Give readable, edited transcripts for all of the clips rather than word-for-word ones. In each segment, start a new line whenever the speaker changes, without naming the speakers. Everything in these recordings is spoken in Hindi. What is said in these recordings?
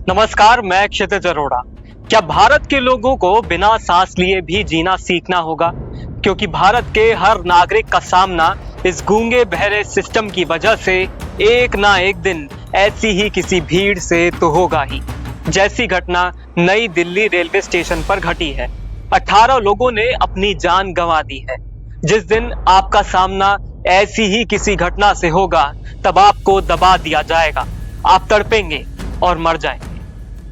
नमस्कार, मैं क्षितिज अरोड़ा। क्या भारत के लोगों को बिना सांस लिए भी जीना सीखना होगा? क्योंकि भारत के हर नागरिक का सामना इस गूंगे बहरे सिस्टम की वजह से एक ना एक दिन ऐसी ही किसी भीड़ से तो होगा ही, जैसी घटना नई दिल्ली रेलवे स्टेशन पर घटी है। 18 लोगों ने अपनी जान गंवा दी है। जिस दिन आपका सामना ऐसी ही किसी घटना से होगा, तब आपको दबा दिया जाएगा, आप तड़पेंगे और मर जाएंगे।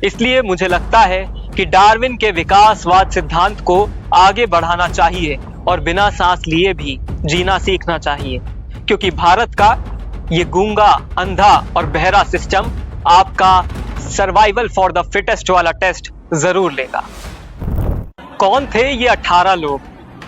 इसलिए मुझे लगता है कि डार्विन के विकासवाद सिद्धांत को आगे बढ़ाना चाहिए और बिना सांस लिए भी जीना सीखना चाहिए, क्योंकि भारत का ये गूंगा, अंधा और बहरा सिस्टम आपका सर्वाइवल फॉर द फिटेस्ट वाला टेस्ट जरूर लेगा। कौन थे ये 18 लोग?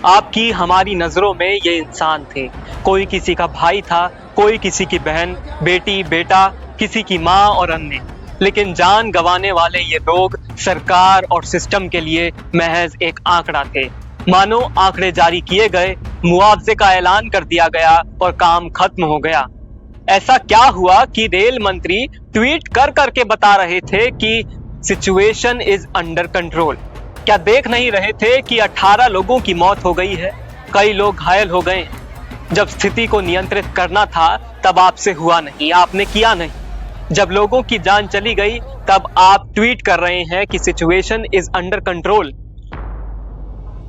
आपकी हमारी नजरों में ये इंसान थे। कोई किसी का भाई था, कोई किसी की बहन, बेटी, बेटा, किसी की माँ और अन्य। लेकिन जान गंवाने वाले ये लोग सरकार और सिस्टम के लिए महज एक आंकड़ा थे। मानो आंकड़े जारी किए गए, मुआवजे का ऐलान कर दिया गया और काम खत्म हो गया। ऐसा क्या हुआ कि रेल मंत्री ट्वीट कर करके बता रहे थे कि सिचुएशन इज अंडर कंट्रोल? क्या देख नहीं रहे थे कि 18 लोगों की मौत हो गई है, कई लोग घायल हो गए? जब स्थिति को नियंत्रित करना था तब आपसे हुआ नहीं, आपने किया नहीं। जब लोगों की जान चली गई तब आप ट्वीट कर रहे हैं कि situation is under control.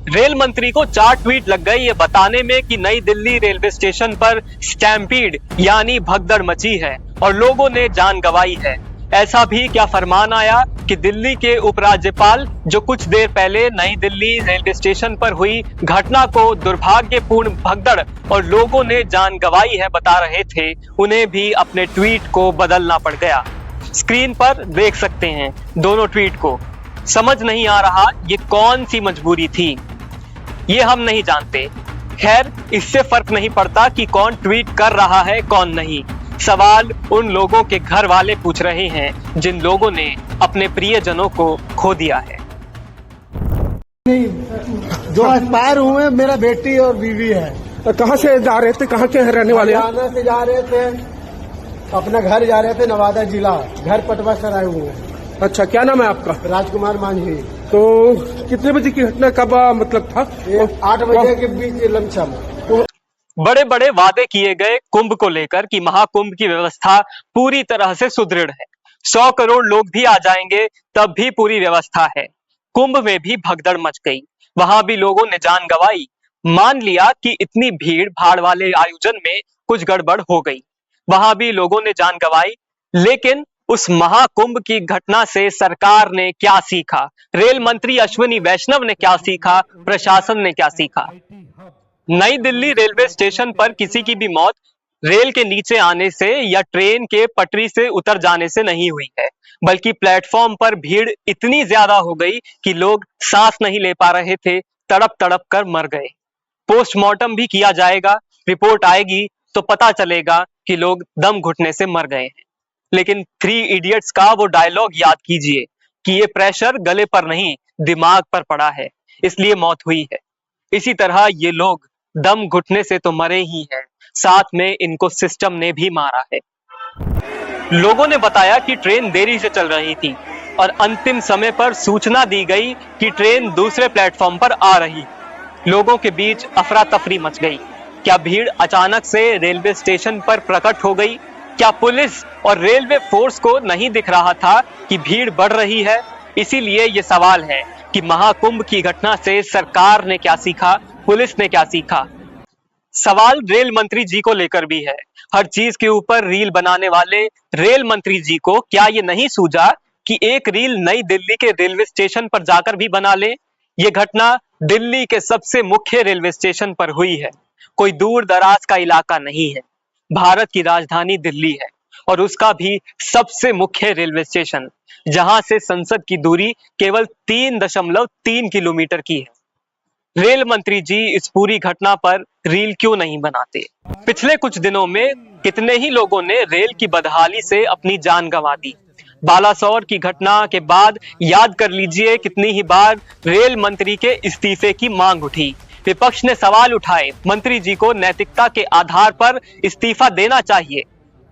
Rail मंत्री को 4 ट्वीट लग गए ये बताने में कि नई दिल्ली रेलवे स्टेशन पर स्टैम्पीड यानी भगदड़ मची है और लोगों ने जान गंवाई है। ऐसा भी क्या फरमान आया कि दिल्ली के उपराज्यपाल, जो कुछ देर पहले नई दिल्ली रेलवे स्टेशन पर हुई घटना को दुर्भाग्यपूर्ण भगदड़ और लोगों ने जान गंवाई है बता रहे थे, उन्हें भी अपने ट्वीट को बदलना पड़ गया। स्क्रीन पर देख सकते हैं दोनों ट्वीट को। समझ नहीं आ रहा ये कौन सी मजबूरी थी, ये हम नहीं जानते। खैर, इससे फर्क नहीं पड़ता कि कौन ट्वीट कर रहा है कौन नहीं। सवाल उन लोगों के घर वाले पूछ रहे हैं जिन लोगों ने अपने प्रियजनों को खो दिया है।
नहीं, जो एक्सपायर हुए मेरा बेटी और बीवी है।
कहाँ से जा रहे थे, कहाँ के रहने वाले हैं?
हरियाणा से जा रहे थे, अपना घर जा रहे थे, नवादा जिला, घर पटवा सराय हुए।
अच्छा, क्या नाम है आपका?
राजकुमार मांझी।
तो कितने बजे की घटना, कब मतलब था?
8 बजे के बीच लमसम।
बड़े बड़े वादे किए गए कुंभ को लेकर कि महाकुंभ की व्यवस्था पूरी तरह से सुदृढ़ है, 100 करोड़ लोग भी आ जाएंगे तब भी पूरी व्यवस्था है। कुंभ में भी भगदड़ मच गई, वहां भी लोगों ने जान गंवाई। मान लिया कि इतनी भीड़ भाड़ वाले आयोजन में कुछ गड़बड़ हो गई, वहां भी लोगों ने जान गंवाई। लेकिन उस महाकुंभ की घटना से सरकार ने क्या सीखा? रेल मंत्री अश्विनी वैष्णव ने क्या सीखा? प्रशासन ने क्या सीखा? नई दिल्ली रेलवे स्टेशन पर किसी की भी मौत रेल के नीचे आने से या ट्रेन के पटरी से उतर जाने से नहीं हुई है, बल्कि प्लेटफॉर्म पर भीड़ इतनी ज्यादा हो गई कि लोग सांस नहीं ले पा रहे थे, तड़प तड़प कर मर गए। पोस्टमार्टम भी किया जाएगा, रिपोर्ट आएगी तो पता चलेगा कि लोग दम घुटने से मर गए हैं। लेकिन 3 इडियट्स का वो डायलॉग याद कीजिए कि ये प्रेशर गले पर नहीं दिमाग पर पड़ा है, इसलिए मौत हुई है। इसी तरह ये लोग दम घुटने से तो मरे ही हैं, साथ में इनको सिस्टम ने भी मारा है। लोगों ने बताया कि ट्रेन देरी से चल रही थी और अंतिम समय पर सूचना दी गई कि ट्रेन दूसरे प्लेटफॉर्म पर आ रही। लोगों के बीच अफरा तफरी मच गई। क्या भीड़ अचानक से रेलवे स्टेशन पर प्रकट हो गई? क्या पुलिस और रेलवे फोर्स को नहीं दिख रहा था कि भीड़ बढ़ रही है? इसीलिए ये सवाल है कि महाकुंभ की घटना से सरकार ने क्या सीखा, पुलिस ने क्या सीखा? सवाल रेल मंत्री जी को लेकर भी है। हर चीज के ऊपर रील बनाने वाले रेल मंत्री जी को क्या ये नहीं सूझा कि एक रील नई दिल्ली के रेलवे स्टेशन पर जाकर भी बना ले? ये घटना दिल्ली के सबसे मुख्य रेलवे स्टेशन पर हुई है, कोई दूर दराज का इलाका नहीं है। भारत की राजधानी दिल्ली है और उसका भी सबसे मुख्य रेलवे स्टेशन, जहां से संसद की दूरी केवल 3.3 किलोमीटर की है। रेल मंत्री जी इस पूरी घटना पर रील क्यों नहीं बनाते? पिछले कुछ दिनों में कितने ही लोगों ने रेल की बदहाली से अपनी जान गंवा दी। बालासोर की घटना के बाद याद कर लीजिए कितनी ही बार रेल मंत्री के इस्तीफे की मांग उठी। विपक्ष ने सवाल उठाए, मंत्री जी को नैतिकता के आधार पर इस्तीफा देना चाहिए।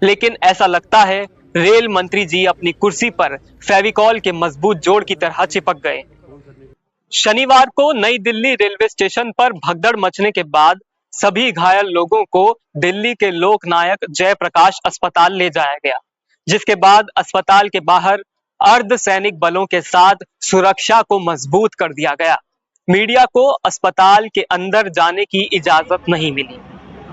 लेकिन ऐसा लगता है रेल मंत्री जी अपनी कुर्सी पर फेविकॉल के मजबूत जोड़ की तरह चिपक गए। शनिवार को नई दिल्ली रेलवे स्टेशन पर भगदड़ मचने के बाद सभी घायल लोगों को दिल्ली के लोकनायक जयप्रकाश अस्पताल ले जाया गया, जिसके बाद अस्पताल के बाहर अर्धसैनिक बलों के साथ सुरक्षा को मजबूत कर दिया गया। मीडिया को अस्पताल के अंदर जाने की इजाजत नहीं मिली।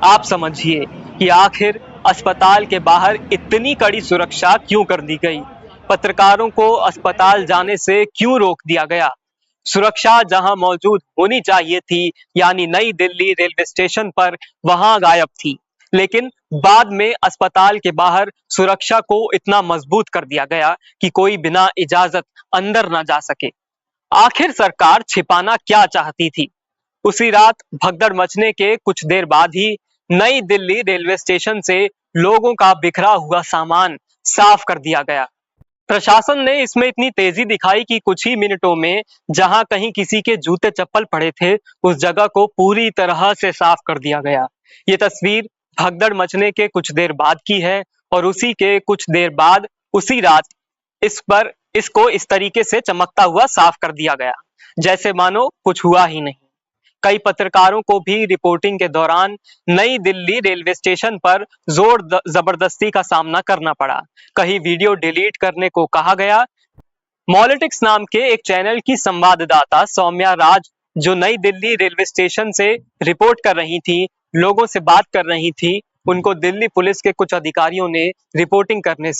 आप समझिए कि आखिर अस्पताल के बाहर इतनी कड़ी सुरक्षा क्यों कर दी गई? पत्रकारों को अस्पताल जाने से क्यों रोक दिया गया? सुरक्षा जहां मौजूद होनी चाहिए थी, यानी नई दिल्ली रेलवे स्टेशन पर, वहां गायब थी। लेकिन बाद में अस्पताल के बाहर सुरक्षा को इतना मजबूत कर दिया गया कि कोई बिना इजाजत अंदर ना जा सके। आखिर सरकार छिपाना क्या चाहती थी? उसी रात भगदड़ मचने के कुछ देर बाद ही नई दिल्ली रेलवे स्टेशन से लोगों का बिखरा हुआ सामान साफ कर दिया गया। प्रशासन ने इसमें इतनी तेजी दिखाई कि कुछ ही मिनटों में जहां कहीं किसी के जूते चप्पल पड़े थे, उस जगह को पूरी तरह से साफ कर दिया गया। ये तस्वीर भगदड़ मचने के कुछ देर बाद की है और उसी के कुछ देर बाद उसी रात इसको इस तरीके से चमकता हुआ साफ कर दिया गया, जैसे मानो कुछ हुआ ही नहीं। कई पत्रकारों को भी रिपोर्टिंग के दौरान नई दिल्ली रेलवे स्टेशन पर जोर जबरदस्ती का सामना करना पड़ा। कहीं वीडियो डिलीट करने को कहा गया। मॉलिटिक्स नाम के एक चैनल की संवाददाता सौम्या राज, जो नई दिल्ली रेलवे स्टेशन से रिपोर्ट कर रही थी, लोगों से बात कर रही थी, उनको दिल्ली पुलिस के कुछ अधिकारियों ने रिपोर्टिंग करने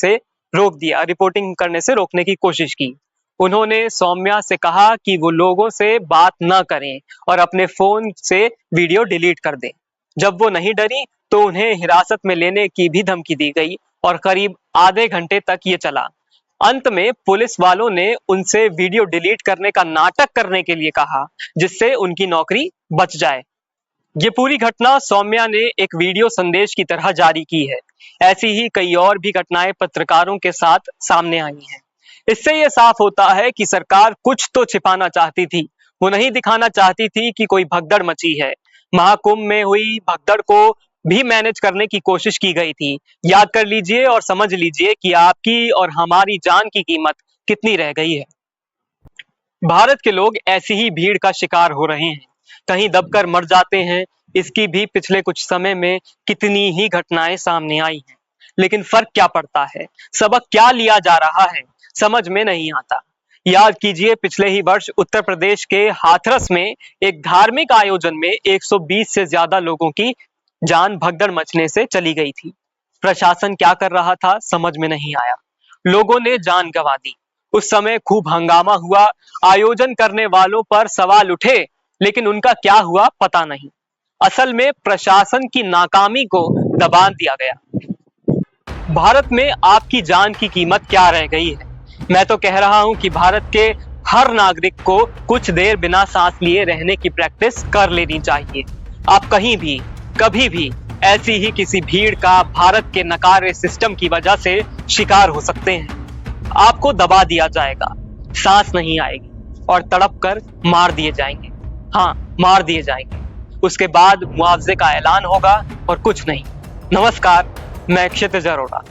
से रोकने की कोशिश की। उन्होंने सौम्या से कहा कि वो लोगों से बात न करें और अपने फोन से वीडियो डिलीट कर दें। जब वो नहीं डरी तो उन्हें हिरासत में लेने की भी धमकी दी गई और करीब आधे घंटे तक ये चला। अंत में पुलिस वालों ने उनसे वीडियो डिलीट करने का नाटक करने के लिए कहा, जिससे उनकी नौकरी बच जाए। ये पूरी घटना सौम्या ने एक वीडियो संदेश की तरह जारी की है। ऐसी ही कई और भी घटनाएं पत्रकारों के साथ सामने आई हैं। इससे यह साफ होता है कि सरकार कुछ तो छिपाना चाहती थी। वो नहीं दिखाना चाहती थी कि कोई भगदड़ मची है। महाकुंभ में हुई भगदड़ को भी मैनेज करने की कोशिश की गई थी। याद कर लीजिए और समझ लीजिए कि आपकी और हमारी जान की कीमत कितनी रह गई है। भारत के लोग ऐसी ही भीड़ का शिकार हो रहे हैं, कहीं दबकर मर जाते हैं। इसकी भी पिछले कुछ समय में कितनी ही घटनाएं सामने आई हैं। लेकिन फर्क क्या पड़ता है? सबक क्या लिया जा रहा है? समझ में नहीं आता। याद कीजिए, पिछले ही वर्ष उत्तर प्रदेश के हाथरस में एक धार्मिक आयोजन में 120 से ज्यादा लोगों की जान भगदड़ मचने से चली गई थी। प्रशासन क्या कर रहा था समझ में नहीं आया। लोगों ने जान गंवा दी। उस समय खूब हंगामा हुआ, आयोजन करने वालों पर सवाल उठे, लेकिन उनका क्या हुआ पता नहीं। असल में प्रशासन की नाकामी को दबा दिया गया। भारत में आपकी जान की कीमत क्या रह गई है? मैं तो कह रहा हूं कि भारत के हर नागरिक को कुछ देर बिना सांस लिए रहने की प्रैक्टिस कर लेनी चाहिए। आप कहीं भी कभी भी ऐसी ही किसी भीड़ का भारत के नकारे सिस्टम की वजह से शिकार हो सकते हैं। आपको दबा दिया जाएगा, सांस नहीं आएगी और तड़प कर मार दिए जाएंगे। हाँ, मार दिए जाएंगे। उसके बाद मुआवजे का ऐलान होगा और कुछ नहीं। नमस्कार, मैं क्षितिज अरोड़ा।